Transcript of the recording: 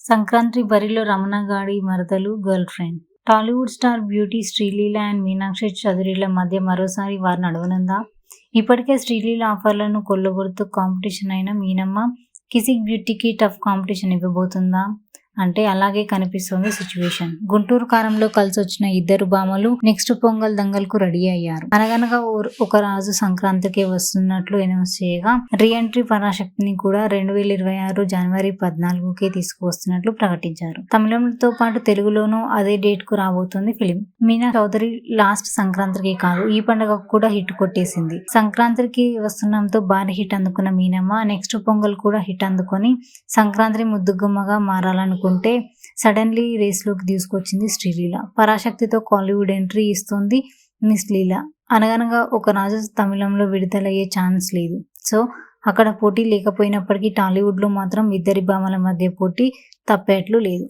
సంక్రాంతి బరిలో రమణ గాడి మరదలు girl friend. Tollywood star beauty Sreeleela and Meenakshi చౌదరిల మధ్య మరోసారి వార్ నడవనుందా? ఇప్పటికే శ్రీలీల ఆఫర్లను కొల్లగొడుతూ కాంపిటీషన్ అయిన మీనమ్మ కిసిక్ బ్యూటీకి టఫ్ కాంపిటీషన్ ఇవ్వబోతుందా అంటే అలాగే కనిపిస్తోంది సిచ్యువేషన్. గుంటూరు కారంలో కలిసొచ్చిన ఇద్దరు భామలు నెక్స్ట్ పొంగల్ దంగల్కు రెడీ అయ్యారు. అనగనగా ఒక రాజు సంక్రాంతికి వస్తున్నట్లు అనౌన్స్ చేయగా రీ ఎంట్రీ పరాశక్తిని కూడా 2026 జనవరి 14కే తీసుకువస్తున్నట్లు ప్రకటించారు. తమిళంతో పాటు తెలుగులోనూ అదే డేట్ కు రాబోతోంది ఫిలిం. మీనా చౌదరి లాస్ట్ సంక్రాంతికి కాదు ఈ పండుగకు కూడా హిట్ కొట్టేసింది. సంక్రాంతికి వస్తున్నంతో భారీ హిట్ అందుకున్న మీనమ్మ నెక్స్ట్ పొంగల్ కూడా హిట్ అందుకొని సంక్రాంతి ముద్దుగుమ్మగా మారాలనుకుంటే సడన్లీ రేస్లోకి తీసుకొచ్చింది శ్రీలీల. పరాశక్తితో కాలీవుడ్ ఎంట్రీ ఇస్తోంది మిస్ లీల. అనగనగా ఒక రాజు తమిళంలో విడుదలయ్యే ఛాన్స్ లేదు. సో అక్కడ పోటీ లేకపోయినప్పటికీ టాలీవుడ్ లో మాత్రం ఇద్దరి భామల మధ్య పోటీ తప్పేట్లు లేదు.